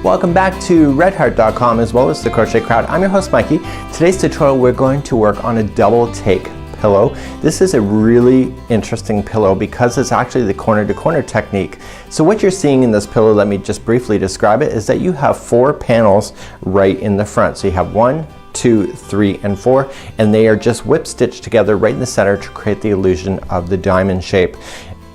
Welcome back to redheart.com as well as the Crochet Crowd. I'm your host Mikey. Today's tutorial we're going to work on a double take pillow. This is a really interesting pillow because it's actually the corner to corner technique. So what you're seeing in this pillow, let me just briefly describe it, is that you have 4 panels right in the front. So you have 1, 2, 3, and 4, and they are just whip stitched together right in the center to create the illusion of the diamond shape.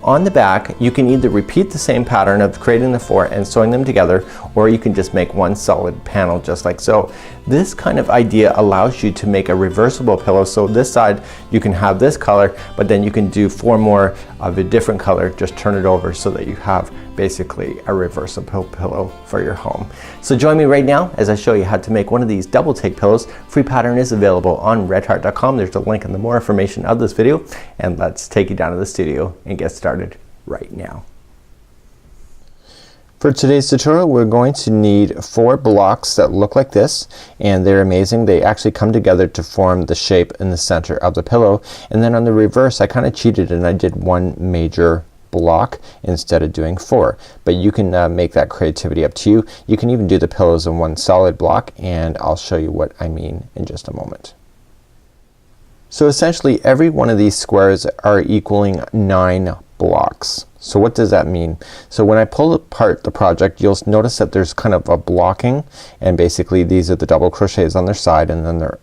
On the back, you can either repeat the same pattern of creating the 4 and sewing them together, or you can just make one solid panel just like so. This kind of idea allows you to make a reversible pillow. So this side you can have this color, but then you can do 4 more of a different color. Just turn it over so that you have basically a reversible pillow for your home. So join me right now as I show you how to make one of these double take pillows. Free pattern is available on redheart.com. There's a link in the more information of this video, and let's take you down to the studio and get started right now. For today's tutorial we're going to need 4 blocks that look like this, and they're amazing. They actually come together to form the shape in the center of the pillow, and then on the reverse I kind of cheated and I did 1 major block instead of doing 4, but you can make that creativity up to you. You can even do the pillows in 1 solid block, and I'll show you what I mean in just a moment. So essentially every one of these squares are equaling 9 blocks. So what does that mean? So when I pull apart the project, you'll notice that there's kind of a blocking, and basically these are the double crochets on their side, and then they're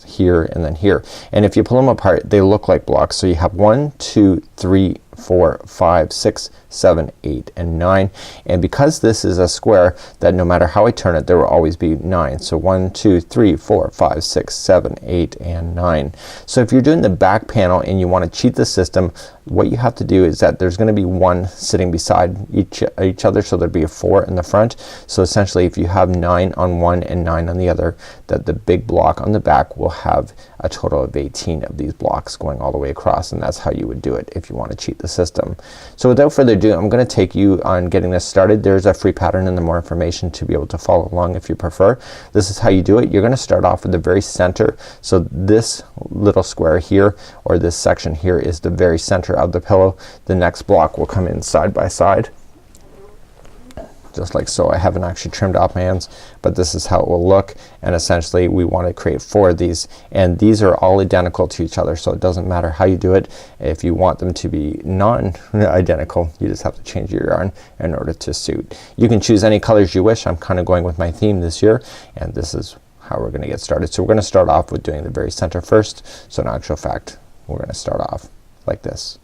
here and then here. And if you pull them apart, they look like blocks. So you have 1, 2, 3, 4, 5, 6, 7, 8, and 9. And because this is a square, that no matter how I turn it, there will always be 9. So 1, 2, 3, 4, 5, 6, 7, 8, and 9. So if you're doing the back panel and you want to cheat the system, what you have to do is that there's going to be 1 sitting beside each other, so there'd be a 4 in the front. So essentially if you have 9 on one and 9 on the other, that the big block on the back will have a total of 18 of these blocks going all the way across, and that's how you would do it if you want to cheat the system. So without further ado, I'm going to take you on getting this started. There's a free pattern and the more information to be able to follow along if you prefer. This is how you do it. You're going to start off with the very center. So this little square here, or this section here, is the very center of the pillow. The next block will come in side by side, just like so. I haven't actually trimmed off my ends, but this is how it will look, and essentially we want to create 4 of these, and these are all identical to each other, so it doesn't matter how you do it. If you want them to be non-identical, you just have to change your yarn in order to suit. You can choose any colors you wish. I'm kind of going with my theme this year, and this is how we're gonna get started. So we're gonna start off with doing the very center first. So in actual fact we're gonna start off like this.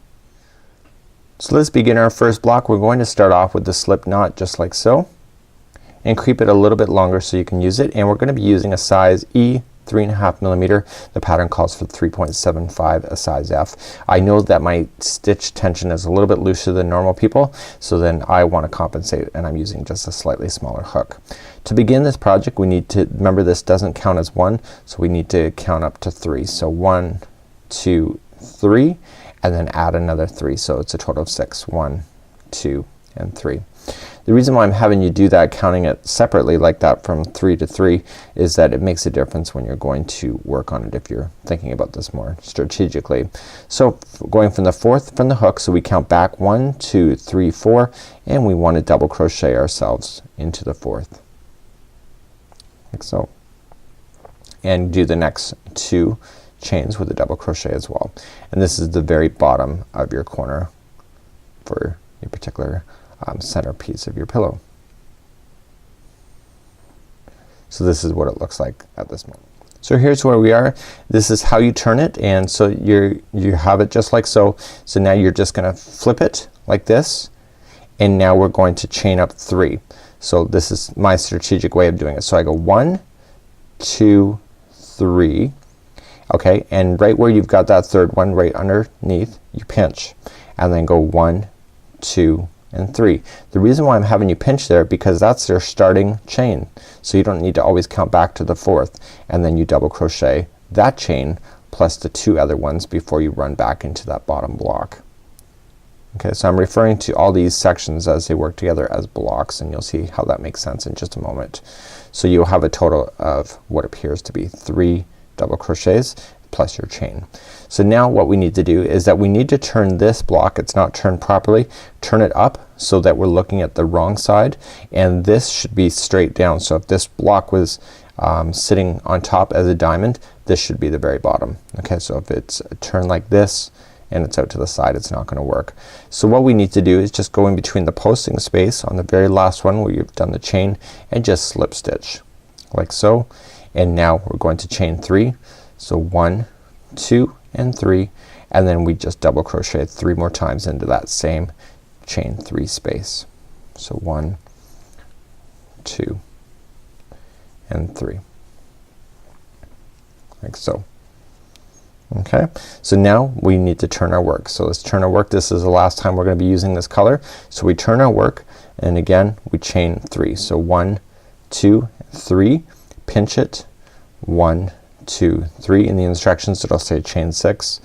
So let's begin our first block. We're going to start off with the slip knot just like so, and creep it a little bit longer so you can use it, and we're gonna be using a size E 3.5 millimeter. The pattern calls for 3.75, a size F. I know that my stitch tension is a little bit looser than normal people, so then I want to compensate, and I'm using just a slightly smaller hook. To begin this project we need to remember this doesn't count as 1, so we need to count up to 3. So 1, 2, 3, and then add another 3, so it's a total of 6. 1, 2, and 3. The reason why I'm having you do that, counting it separately like that from 3 to 3, is that it makes a difference when you're going to work on it if you're thinking about this more strategically. So going from the 4th from the hook, so we count back 1, 2, 3, 4, and we want to double crochet ourselves into the 4th like so, and do the next 2 chains with a double crochet as well. And this is the very bottom of your corner for your particular center piece of your pillow. So this is what it looks like at this moment. So here's where we are. This is how you turn it, and so you have it just like so. So now you're just gonna flip it like this, and now we're going to chain up 3. So this is my strategic way of doing it. So I go 1, 2, 3. Okay, and right where you've got that 3rd one right underneath, you pinch, and then go 1, 2, and 3. The reason why I'm having you pinch there, because that's your starting chain, so you don't need to always count back to the 4th, and then you double crochet that chain plus the 2 other ones before you run back into that bottom block. Okay, so I'm referring to all these sections as they work together as blocks, and you'll see how that makes sense in just a moment. So you'll have a total of what appears to be 3 double crochets plus your chain. So now what we need to do is that we need to turn this block, it's not turned properly, turn it up so that we're looking at the wrong side, and this should be straight down. So if this block was sitting on top as a diamond, this should be the very bottom. Okay, so if it's turned like this and it's out to the side, it's not gonna work. So what we need to do is just go in between the posting space on the very last one where you've done the chain and just slip stitch like so. And now we're going to chain 3. So 1, 2 and 3, and then we just double crochet 3 more times into that same chain 3 space. So 1, 2 and 3 like so. Okay, so now we need to turn our work. So let's turn our work. This is the last time we're gonna be using this color. So we turn our work and again we chain 3. So 1, 2, 3, pinch it, 1, 2, 3. In the instructions it'll say chain 6,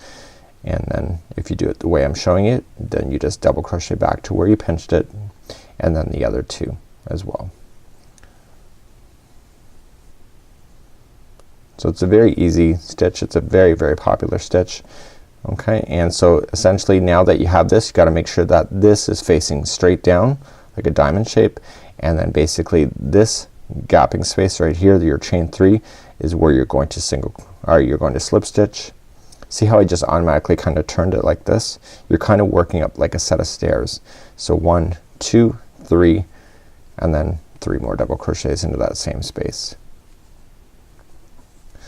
and then if you do it the way I'm showing it, then you just double crochet back to where you pinched it, and then the other 2 as well. So it's a very easy stitch. It's a very, very popular stitch. Okay, and so essentially now that you have this, you gotta make sure that this is facing straight down like a diamond shape, and then basically this gapping space right here, your chain 3, is where you're going to slip stitch. See how I just automatically kind of turned it like this? You're kind of working up like a set of stairs. So 1, 2, 3, and then 3 more double crochets into that same space.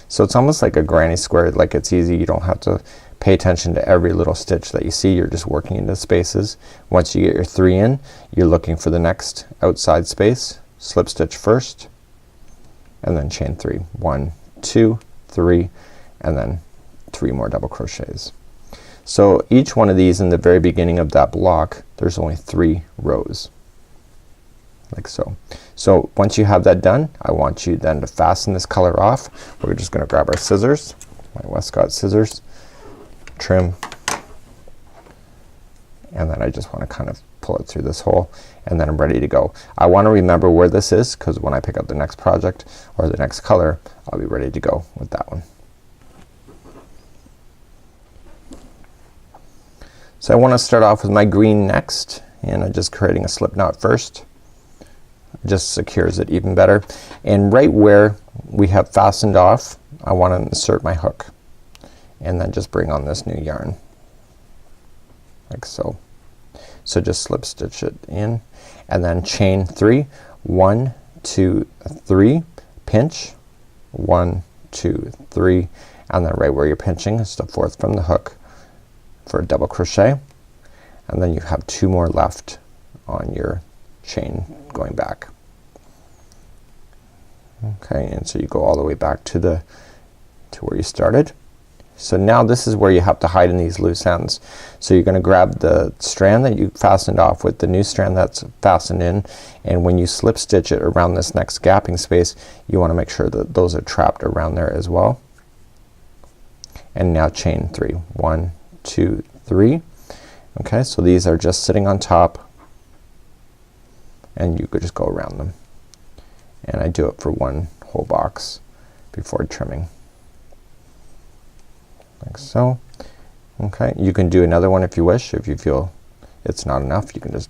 So it's almost like a granny square, like it's easy. You don't have to pay attention to every little stitch that you see. You're just working into spaces. Once you get your 3 in, you're looking for the next outside space. Slip stitch first and then chain 3. 1, 2, 3, and then 3 more double crochets. So each one of these in the very beginning of that block, there's only 3 rows like so. So once you have that done, I want you then to fasten this color off. We're just gonna grab our scissors, my Westcott scissors, trim, and then I just want to kind of pull it through this hole, and then I'm ready to go. I want to remember where this is, because when I pick up the next project or the next color, I'll be ready to go with that one. So I want to start off with my green next, and I'm just creating a slip knot first. It just secures it even better. And right where we have fastened off, I want to insert my hook and then just bring on this new yarn like so. So just slip stitch it in and then chain 3. 1, 2, 3, pinch, 1, 2, 3, and then right where you're pinching is the 4th from the hook for a double crochet, and then you have 2 more left on your chain going back. Okay, and so you go all the way back to where you started. So now this is where you have to hide in these loose ends. So you're gonna grab the strand that you fastened off with the new strand that's fastened in, and when you slip stitch it around this next gapping space, you wanna make sure that those are trapped around there as well. And now chain 3. 1, 2, 3. Okay, so these are just sitting on top, and you could just go around them. And I do it for 1 whole box before trimming. Like so. Okay, you can do another one if you wish. If you feel it's not enough, you can just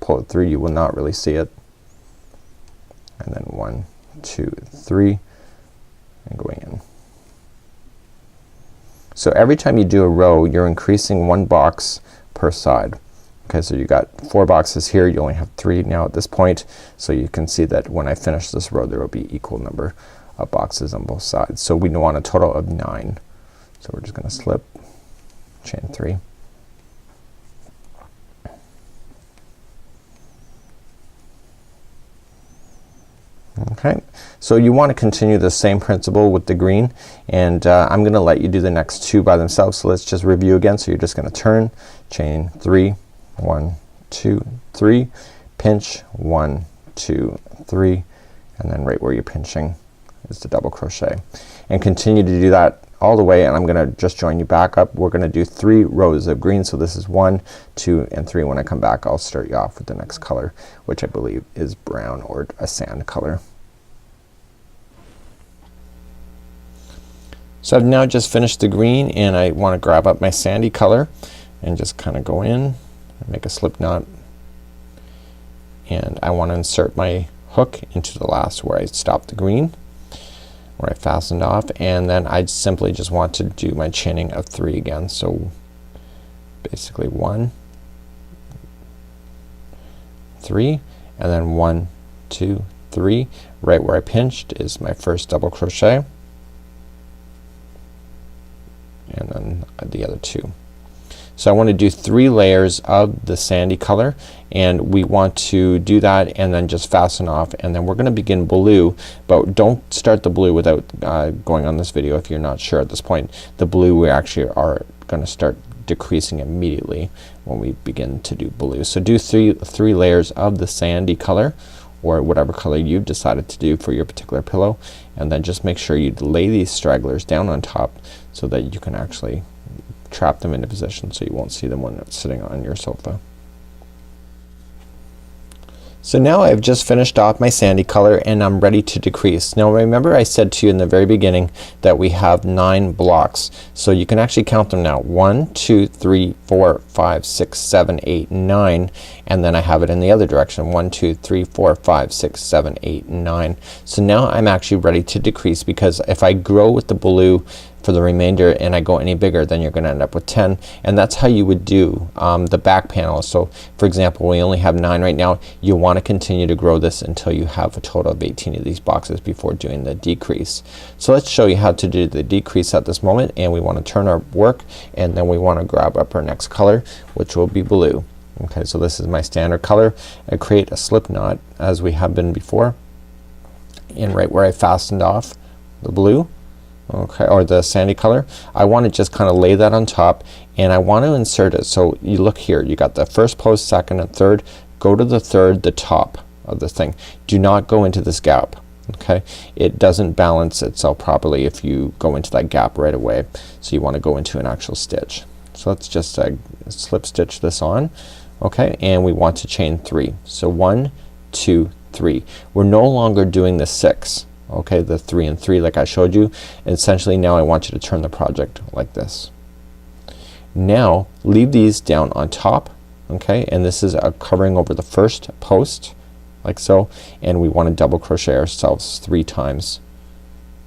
pull it through. You will not really see it. And then 1, 2, 3, and going in. So every time you do a row, you're increasing 1 box per side. Okay, so you got 4 boxes here, you only have 3 now at this point, so you can see that when I finish this row there will be equal number of boxes on both sides. So we want a total of 9. So we're just gonna slip, chain 3, okay. So you want to continue the same principle with the green, and I'm gonna let you do the next 2 by themselves. So let's just review again. So you're just gonna turn, chain 3, 1, 2, 3, pinch, 1, 2, 3, and then right where you're pinching is the double crochet, and continue to do that all the way. And I'm gonna just join you back up. We're gonna do 3 rows of green. So this is 1, 2, and 3. When I come back, I'll start you off with the next color, which I believe is brown or a sand color. So I've now just finished the green and I want to grab up my sandy color and just kind of go in and make a slip knot, and I want to insert my hook into the last where I stopped the green, where I fastened off, and then I simply just want to do my chaining of 3 again. So basically 1, 3, and then 1, 2, 3. Right where I pinched is my first double crochet, and then the other 2. So I want to do 3 layers of the sandy color, and we want to do that and then just fasten off, and then we're gonna begin blue, but don't start the blue without going on this video if you're not sure at this point. The blue we actually are gonna start decreasing immediately when we begin to do blue. So do three layers of the sandy color, or whatever color you've decided to do for your particular pillow, and then just make sure you lay these stragglers down on top so that you can actually trap them into position so you won't see them when it's sitting on your sofa. So now I've just finished off my sandy color and I'm ready to decrease. Now remember I said to you in the very beginning that we have 9 blocks. So you can actually count them now. 1, 2, 3, 4, 5, 6, 7, 8, 9, and then I have it in the other direction. 1, 2, 3, 4, 5, 6, 7, 8, 9. So now I'm actually ready to decrease, because if I grow with the blue for the remainder and I go any bigger, then you're gonna end up with 10, and that's how you would do the back panel. So for example, we only have 9 right now. You want to continue to grow this until you have a total of 18 of these boxes before doing the decrease. So let's show you how to do the decrease at this moment, and we want to turn our work, and then we want to grab up our next color, which will be blue. Okay, so this is my standard color. I create a slip knot as we have been before, and right where I fastened off the blue, okay, or the sandy color, I want to just kind of lay that on top, and I want to insert it. So you look here, you got the first post, second, and third. Go to the third, the top of the thing. Do not go into this gap. Okay, it doesn't balance itself properly if you go into that gap right away. So you want to go into an actual stitch. So let's just slip stitch this on. Okay, and we want to chain 3. So 1, 2, 3. We're no longer doing the 6. Okay, the 3 and 3 like I showed you. And essentially now I want you to turn the project like this. Now leave these down on top. Okay, and this is covering over the first post like so, and we want to double crochet ourselves 3 times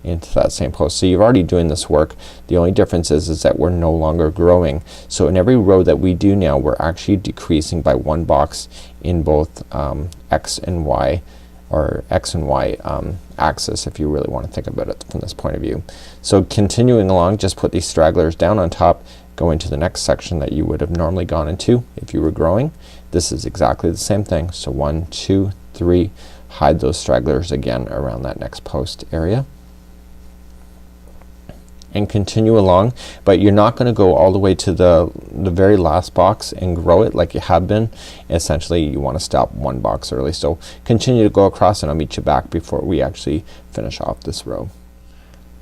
into that same post. So you're already doing this work. The only difference is that we're no longer growing. So in every row that we do now, we're actually decreasing by 1 box in both X and Y, or X and Y axis, if you really want to think about it from this point of view. So continuing along, just put these stragglers down on top, go into the next section that you would have normally gone into if you were growing. This is exactly the same thing. So 1, 2, 3, hide those stragglers again around that next post area, and continue along, but you're not gonna go all the way to the very last box and grow it like you have been. Essentially you want to stop 1 box early. So continue to go across, and I'll meet you back before we actually finish off this row.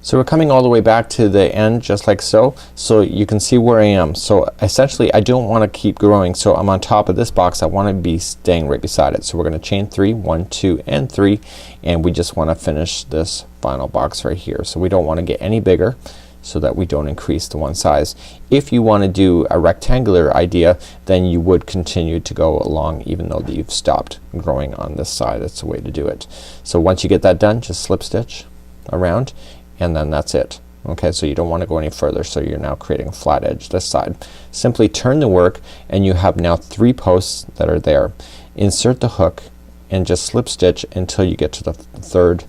So we're coming all the way back to the end just like so. So you can see where I am. So essentially I don't want to keep growing, so I'm on top of this box. I want to be staying right beside it. So we're gonna chain 3, 1, 2, and 3, and we just want to finish this final box right here. So we don't want to get any bigger so that we don't increase the one size. If you want to do a rectangular idea, then you would continue to go along even though you've stopped growing on this side. That's the way to do it. So once you get that done, just slip stitch around, and then that's it. Okay, so you don't want to go any further, so you're now creating a flat edge this side. Simply turn the work, and you have now 3 posts that are there. Insert the hook and just slip stitch until you get to the third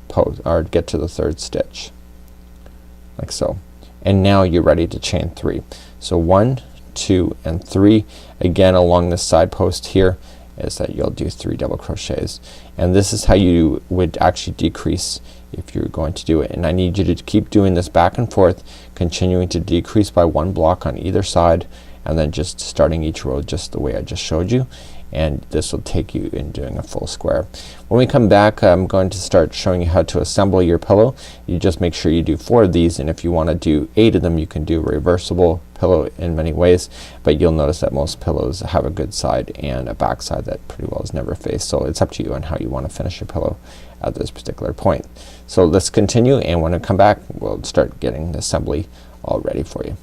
post, or get to the third stitch like so, and now you're ready to chain 3. So 1, 2, and 3 again along this side post here is that you'll do 3 double crochets, and this is how you would actually decrease if you're going to do it. And I need you to keep doing this back and forth, continuing to decrease by 1 block on either side, and then just starting each row just the way I just showed you, and this will take you in doing a full square. When we come back, I'm going to start showing you how to assemble your pillow. You just make sure you do 4 of these, and if you want to do 8 of them, you can do a reversible pillow in many ways, but you'll notice that most pillows have a good side and a back side that pretty well is never faced. So it's up to you on how you want to finish your pillow at this particular point. So let's continue, and when I come back we'll start getting the assembly all ready for you.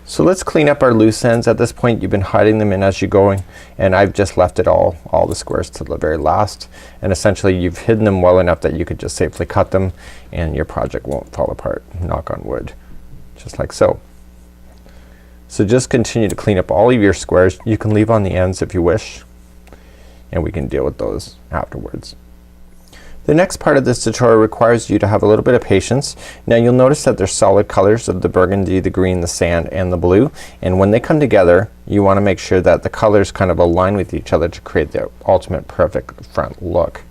So let's clean up our loose ends. At this point you've been hiding them in as you're going, and I've just left it all the squares to the very last, and essentially you've hidden them well enough that you could just safely cut them and your project won't fall apart, knock on wood, just like so. So just continue to clean up all of your squares. You can leave on the ends if you wish, and we can deal with those afterwards. The next part of this tutorial requires you to have a little bit of patience. Now you'll notice that there's solid colors of the burgundy, the green, the sand, and the blue, and when they come together you want to make sure that the colors kind of align with each other to create the ultimate perfect front look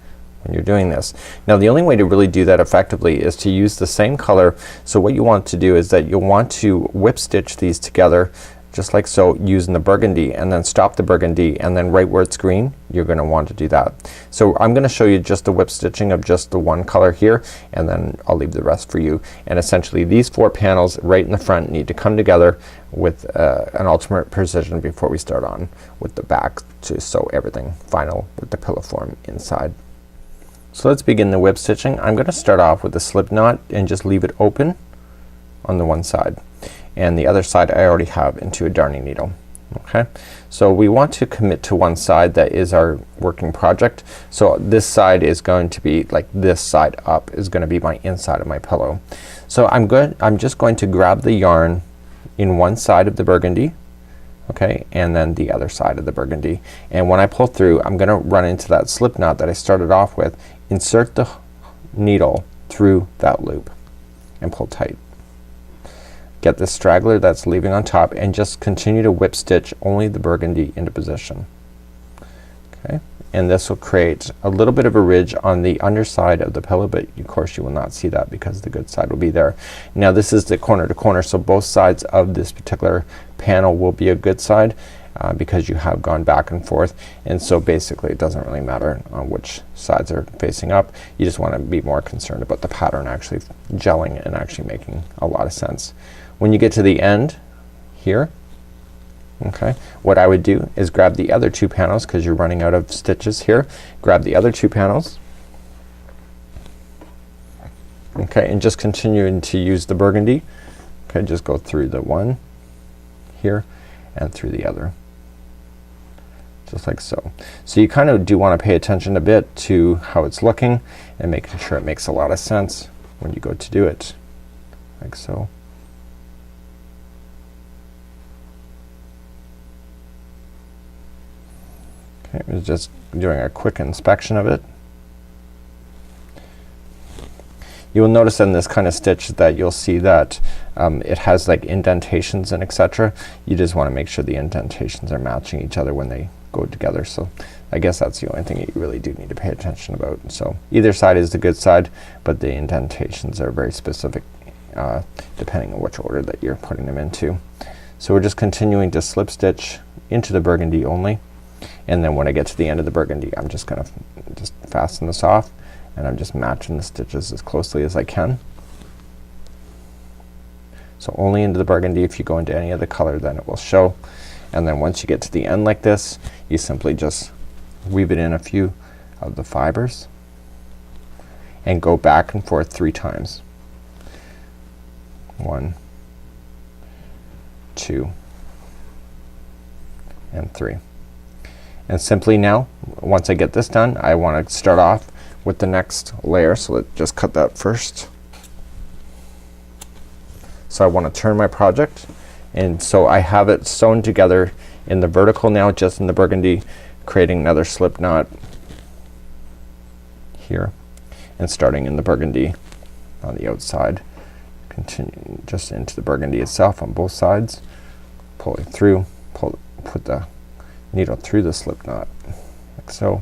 when you're doing this. Now the only way to really do that effectively is to use the same color. So what you want to do is that you'll want to whip stitch these together just like so, using the burgundy, and then stop the burgundy, and then right where it's green you're gonna want to do that. So I'm gonna show you just the whip stitching of just the one color here, and then I'll leave the rest for you. And essentially these 4 panels right in the front need to come together with an ultimate precision before we start on with the back to sew everything final with the pillow form inside. So let's begin the whip stitching. I'm gonna start off with a slip knot and just leave it open on the one side, and the other side I already have into a darning needle. Okay, so we want to commit to one side that is our working project. So this side is going to be like this side up is gonna be my inside of my pillow. So I'm just going to grab the yarn in one side of the burgundy, okay, and then the other side of the burgundy, and when I pull through I'm gonna run into that slip knot that I started off with, insert the needle through that loop and pull tight. Get the straggler that's leaving on top and just continue to whip stitch only the burgundy into position. Okay, and this will create a little bit of a ridge on the underside of the pillow, but of course you will not see that because the good side will be there. Now this is the corner to corner, so both sides of this particular panel will be a good side because you have gone back and forth, and so basically it doesn't really matter on which sides are facing up. You just want to be more concerned about the pattern actually gelling and actually making a lot of sense. When you get to the end here, okay, what I would do is grab the other 2 panels because you're running out of stitches here. Grab the other 2 panels, okay, and just continuing to use the burgundy. Okay, just go through the one here and through the other, just like so. So you kind of do want to pay attention a bit to how it's looking and making sure it makes a lot of sense when you go to do it, like so. Okay, we're just doing a quick inspection of it. You will notice in this kind of stitch that you'll see that it has like indentations and etc. You just want to make sure the indentations are matching each other when they go together. So I guess that's the only thing that you really do need to pay attention about. So either side is the good side, but the indentations are very specific depending on which order that you're putting them into. So we're just continuing to slip stitch into the burgundy only, and then when I get to the end of the burgundy I'm just gonna just fasten this off, and I'm just matching the stitches as closely as I can. So only into the burgundy. If you go into any other color then it will show, and then once you get to the end like this you simply just weave it in a few of the fibers and go back and forth 3 times. 1, 2, and 3. And simply now once I get this done I want to start off with the next layer, so let's just cut that first. So I want to turn my project, and so I have it sewn together in the vertical now, just in the burgundy, creating another slip knot here and starting in the burgundy on the outside, continuing just into the burgundy itself on both sides, pulling through, put the needle through the slip knot like so,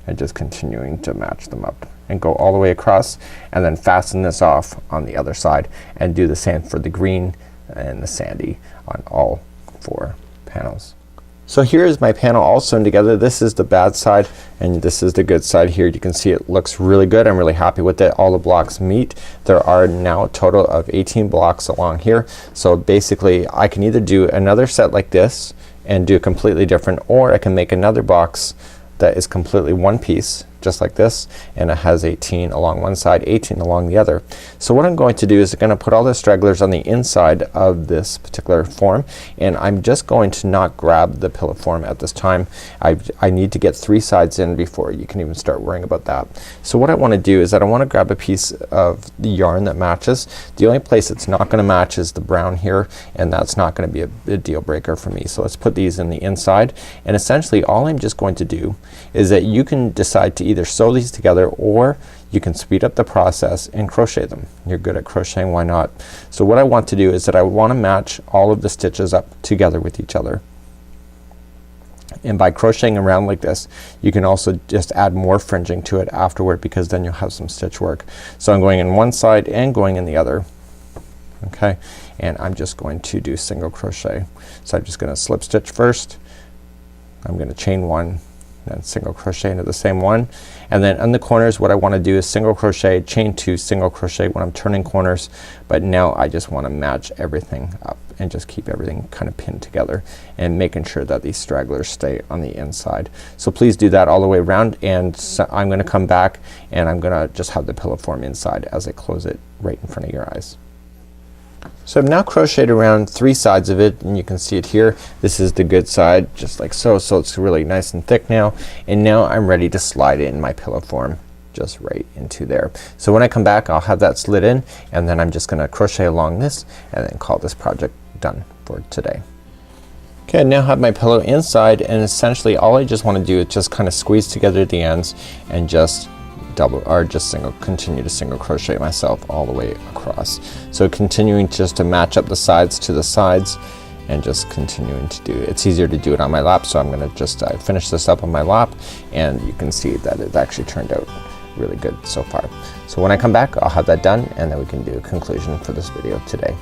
and just continuing to match them up and go all the way across, and then fasten this off on the other side and do the same for the green and the sandy on all 4 panels. So here is my panel all sewn together. This is the bad side and this is the good side here. You can see it looks really good. I'm really happy with it. All the blocks meet. There are now a total of 18 blocks along here. So basically I can either do another set like this and do completely different, or I can make another box that is completely one piece just like this, and it has 18 along one side, 18 along the other. So what I'm going to do is I'm gonna put all the stragglers on the inside of this particular form, and I'm just going to not grab the pillow form at this time. I need to get 3 sides in before you can even start worrying about that. So what I wanna do is that I wanna grab a piece of the yarn that matches. The only place it's not gonna match is the brown here, and that's not gonna be a deal breaker for me. So let's put these in the inside, and essentially all I'm just going to do is that you can decide to either sew these together, or you can speed up the process and crochet them. You're good at crocheting, why not? So what I want to do is that I want to match all of the stitches up together with each other. And by crocheting around like this, you can also just add more fringing to it afterward, because then you'll have some stitch work. So I'm going in one side and going in the other. Okay, and I'm just going to do single crochet. So I'm just gonna slip stitch first. I'm gonna chain 1, then single crochet into the same one, and then on the corners what I want to do is single crochet, chain 2, single crochet when I'm turning corners. But now I just want to match everything up and just keep everything kind of pinned together and making sure that these stragglers stay on the inside. So please do that all the way around, and so I'm gonna come back and I'm gonna just have the pillow form inside as I close it right in front of your eyes. So I've now crocheted around 3 sides of it, and you can see it here. This is the good side, just like so. So it's really nice and thick now, and now I'm ready to slide in my pillow form just right into there. So when I come back I'll have that slid in, and then I'm just gonna crochet along this and then call this project done for today. Okay, I now have my pillow inside, and essentially all I just want to do is just kind of squeeze together the ends and just double or just continue to single crochet myself all the way across. So continuing just to match up the sides to the sides and just continuing to do it. It's easier to do it on my lap, so I'm gonna just finish this up on my lap, and you can see that it actually turned out really good so far. So when I come back I'll have that done, and then we can do a conclusion for this video today.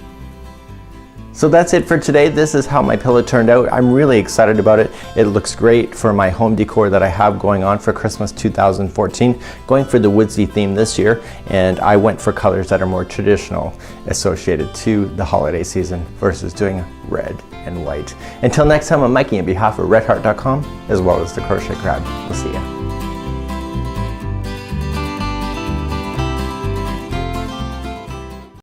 So that's it for today. This is how my pillow turned out. I'm really excited about it. It looks great for my home decor that I have going on for Christmas 2014. Going for the woodsy theme this year, and I went for colors that are more traditional associated to the holiday season versus doing red and white. Until next time, I'm Mikey on behalf of redheart.com as well as the Crochet Crowd. We'll see ya.